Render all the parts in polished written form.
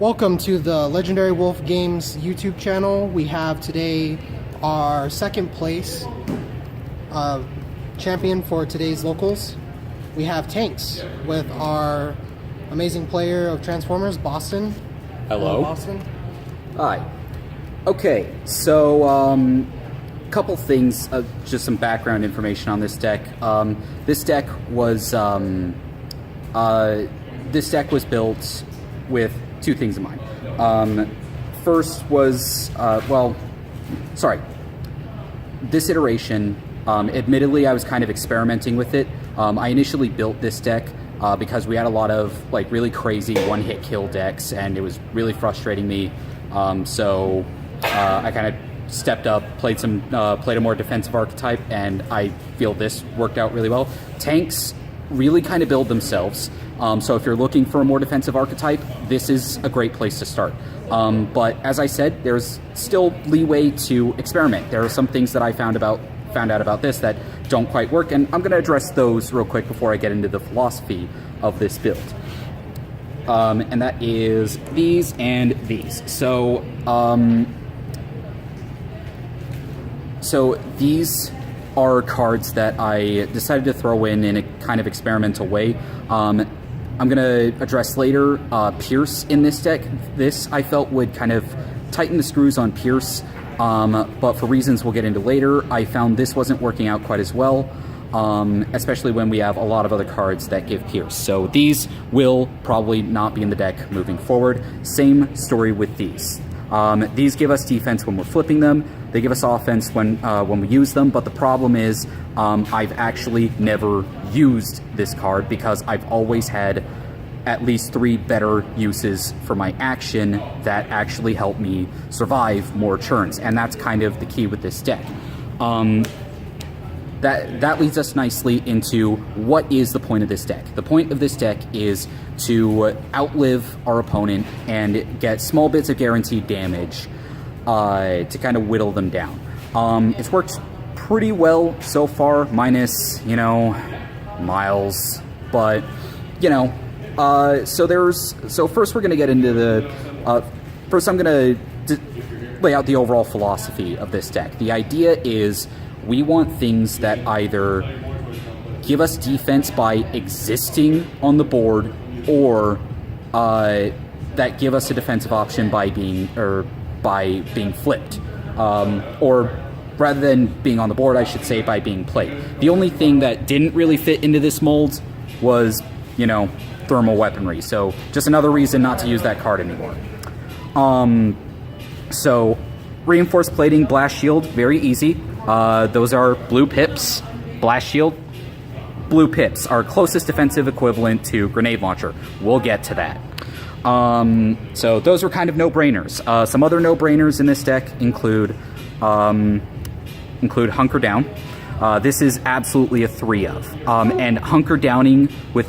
Welcome to the Legendary Wolf Games YouTube channel. We have today our second place champion for today's locals. We have Tanks with our amazing player of Transformers, Boston. Hello. Boston. Hi. Okay, so couple things, just some background information on this deck. This deck was built with two things in mind. First was, this iteration, admittedly I was kind of experimenting with it. I initially built this deck because we had a lot of like really crazy one-hit kill decks and it was really frustrating me. So I kind of stepped up, played a more defensive archetype, and I feel this worked out really well. Tanks really kind of build themselves. So if you're looking for a more defensive archetype, this is a great place to start. But as I said, there's still leeway to experiment. There are some things that I found out about this that don't quite work, and I'm going to address those real quick before I get into the philosophy of this build. And that is these and these. So these are cards that I decided to throw in a kind of experimental way. I'm going to address later Pierce in this deck. This I felt would kind of tighten the screws on Pierce, but for reasons we'll get into later, I found this wasn't working out quite as well, especially when we have a lot of other cards that give Pierce. So these will probably not be in the deck moving forward. Same story with these. These give us defense when we're flipping them. They give us offense when we use them, but the problem is I've actually never used this card because I've always had at least 3 better uses for my action that actually help me survive more turns, and that's kind of the key with this deck. That leads us nicely into what is the point of this deck. The point of this deck is to outlive our opponent and get small bits of guaranteed damage to kind of whittle them down. It's worked pretty well so far, minus, Miles, but, so first we're going to get into the, first I'm going to lay out the overall philosophy of this deck. The idea is we want things that either give us defense by existing on the board, or that give us a defensive option by being flipped, or rather than being on the board, I should say, by being played. The only thing that didn't really fit into this mold was, thermal weaponry. So just another reason not to use that card anymore. So reinforced plating, blast shield, very easy. Those are blue pips, blast shield, blue pips, our closest defensive equivalent to grenade launcher. We'll get to that. So those were kind of no-brainers. Some other no-brainers in this deck include Hunker Down. This is absolutely a 3 of. And Hunker Downing with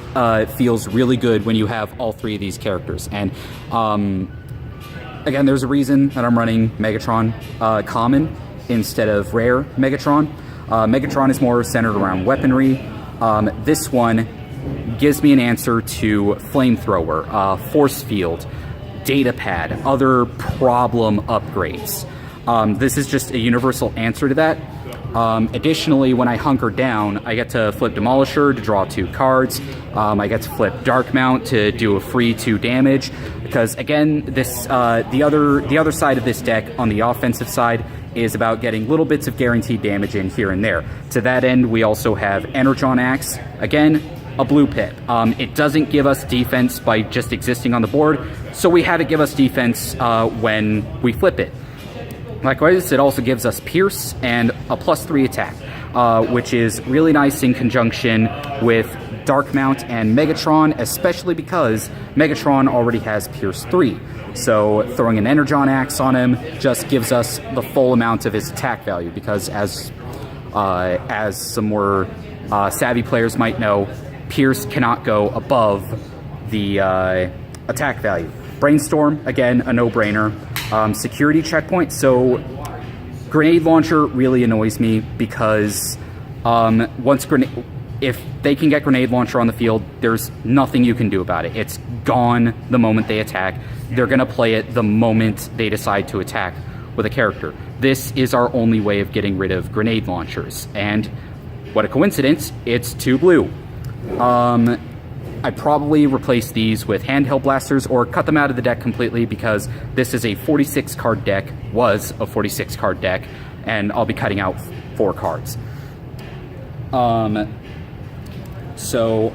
feels really good when you have all 3 of these characters. And again, there's a reason that I'm running Megatron common instead of rare Megatron. Megatron is more centered around weaponry. This one gives me an answer to Flamethrower, Force Field, Data Pad, other problem upgrades. This is just a universal answer to that. Additionally, when I hunker down, I get to flip Demolisher to draw 2 cards. I get to flip Darkmount to do a free 2 damage. Because again, this the other side of this deck on the offensive side is about getting little bits of guaranteed damage in here and there. To that end, we also have Energon Axe. Again, a blue pip. It doesn't give us defense by just existing on the board, so we have it give us defense when we flip it. Likewise, it also gives us Pierce and a +3 attack, which is really nice in conjunction with Darkmount and Megatron, especially because Megatron already has Pierce 3. So throwing an Energon Axe on him just gives us the full amount of his attack value, because as some more savvy players might know, Pierce cannot go above the attack value. Brainstorm, again, a no-brainer. Security checkpoint. So grenade launcher really annoys me because if they can get grenade launcher on the field, there's nothing you can do about it. It's gone the moment they attack. They're going to play it the moment they decide to attack with a character. This is our only way of getting rid of grenade launchers. And what a coincidence, it's 2 blue. I'd probably replace these with handheld blasters or cut them out of the deck completely, because this is a 46 card deck, was a 46 card deck, and I'll be cutting out 4 cards. So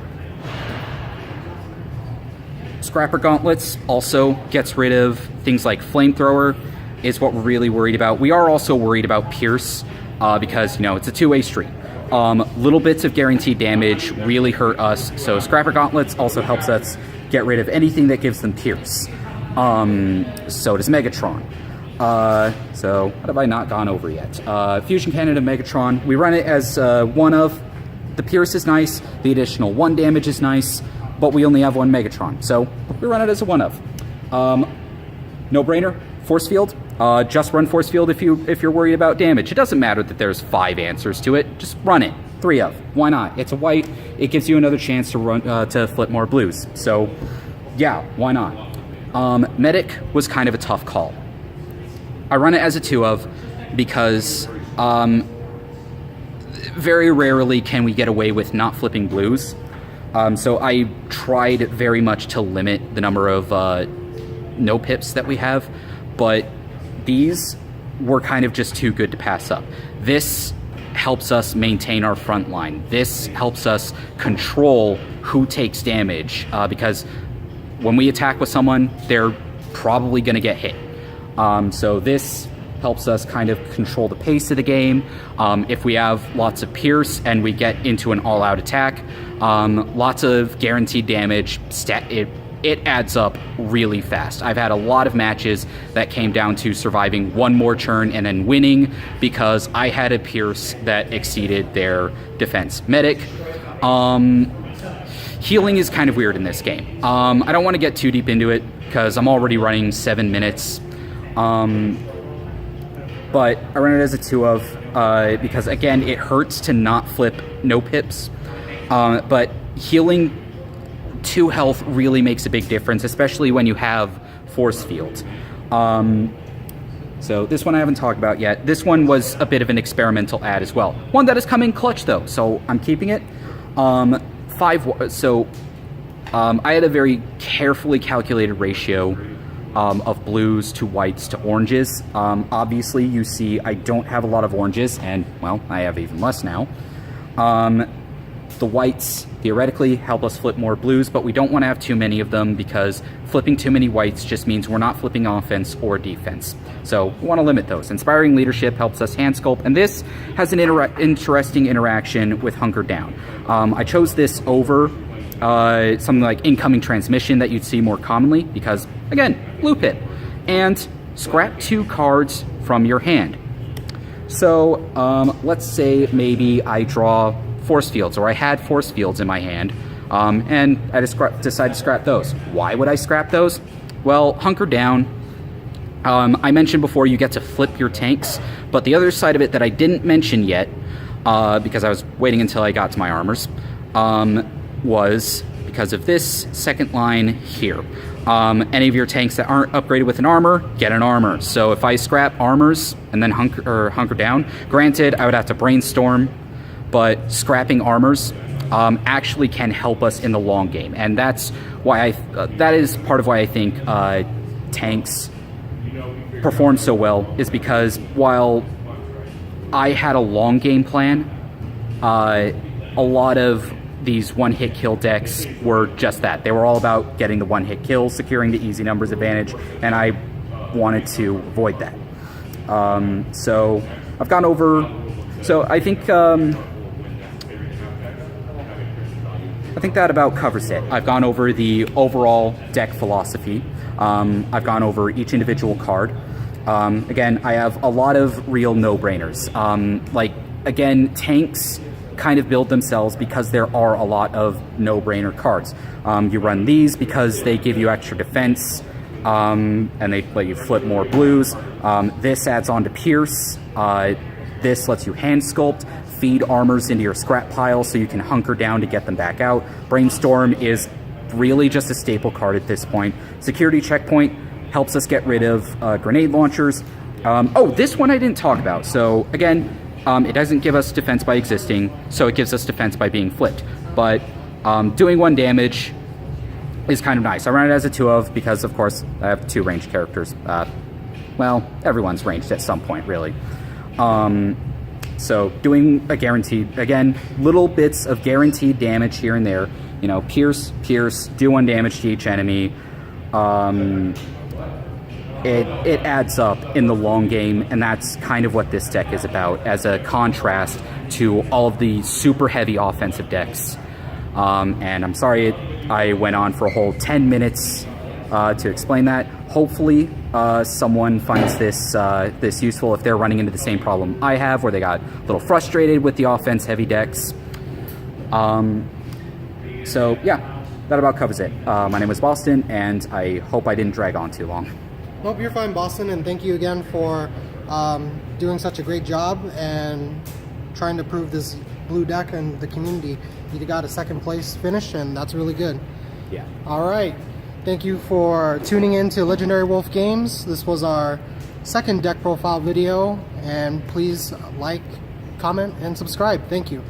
Scrapper Gauntlets also gets rid of things like Flamethrower, is what we're really worried about. We are also worried about Pierce, because, you know, it's a two-way street. Little bits of guaranteed damage really hurt us, so Scrapper Gauntlets also helps us get rid of anything that gives them Pierce. So does Megatron. So what have I not gone over yet? Fusion Cannon of Megatron. We run it as one of. The Pierce is nice, the additional 1 damage is nice, but we only have 1 Megatron, so we run it as a one of. No-brainer, Force Field. Just run Force Field if you're worried about damage. It doesn't matter that there's 5 answers to it. Just run it. 3 of. Why not? It's a white. It gives you another chance to run to flip more blues. So, yeah, why not? Medic was kind of a tough call. I run it as a 2 of because very rarely can we get away with not flipping blues. So I tried very much to limit the number of no pips that we have, but these were kind of just too good to pass up. This helps us maintain our front line. This helps us control who takes damage, because when we attack with someone, they're probably going to get hit. So this helps us kind of control the pace of the game. If we have lots of Pierce and we get into an all-out attack, lots of guaranteed damage, it adds up really fast. I've had a lot of matches that came down to surviving 1 more turn and then winning because I had a Pierce that exceeded their defense. Medic. Healing is kind of weird in this game. I don't want to get too deep into it because I'm already running 7 minutes. But I run it as a 2 of because, again, it hurts to not flip no pips. But healing 2 health really makes a big difference, especially when you have Force Field. So this one I haven't talked about yet. This one was a bit of an experimental ad as well. One that has come in clutch, though, so I'm keeping it. I had a very carefully calculated ratio of blues to whites to oranges. Obviously, you see I don't have a lot of oranges, and, well, I have even less now. The whites theoretically help us flip more blues, but we don't want to have too many of them because flipping too many whites just means we're not flipping offense or defense. So we want to limit those. Inspiring Leadership helps us hand sculpt, and this has an interesting interaction with Hunker Down. I chose this over something like Incoming Transmission that you'd see more commonly because, again, blue pip. And scrap 2 cards from your hand. So let's say maybe I draw Force Fields, or I had Force Fields in my hand, and I decided to scrap those. Why would I scrap those? Well, Hunker Down, I mentioned before you get to flip your tanks, but the other side of it that I didn't mention yet, because I was waiting until I got to my armors, was because of this second line here. Any of your tanks that aren't upgraded with an armor, get an armor. So if I scrap armors and then hunker down, granted, I would have to brainstorm, but scrapping armors actually can help us in the long game, and that's why that is part of why I think tanks perform so well, is because while I had a long game plan, a lot of these one-hit kill decks were just that. They were all about getting the one-hit kills, securing the easy numbers advantage, and I wanted to avoid that. So I've gone over. So I think that about covers it. I've gone over the overall deck philosophy. I've gone over each individual card. Again, I have a lot of real no-brainers. Like, again, tanks kind of build themselves because there are a lot of no-brainer cards. You run these because they give you extra defense, and they let you flip more blues. This adds on to Pierce. This lets you hand sculpt, feed armors into your scrap pile so you can hunker down to get them back out. Brainstorm is really just a staple card at this point. Security Checkpoint helps us get rid of grenade launchers. Oh, this one I didn't talk about. So again, it doesn't give us defense by existing, so it gives us defense by being flipped. But doing 1 damage is kind of nice. I run it as a 2 of because, of course, I have 2 ranged characters. Well, everyone's ranged at some point, really. So doing a guaranteed, again, little bits of guaranteed damage here and there. You know, pierce, do 1 damage to each enemy. It adds up in the long game, and that's kind of what this deck is about, as a contrast to all of the super heavy offensive decks. And I'm sorry I went on for a whole 10 minutes to explain that. Hopefully someone finds this useful if they're running into the same problem I have, where they got a little frustrated with the offense heavy decks. So yeah, that about covers it. My name is Boston, and I hope I didn't drag on too long. Nope, you're fine, Boston, and thank you again for doing such a great job and trying to prove this blue deck and the community. You got a 2nd place finish, and that's really good. Yeah. All right. Thank you for tuning in to Legendary Wolf Games. This was our 2nd deck profile video, and please like, comment, and subscribe. Thank you.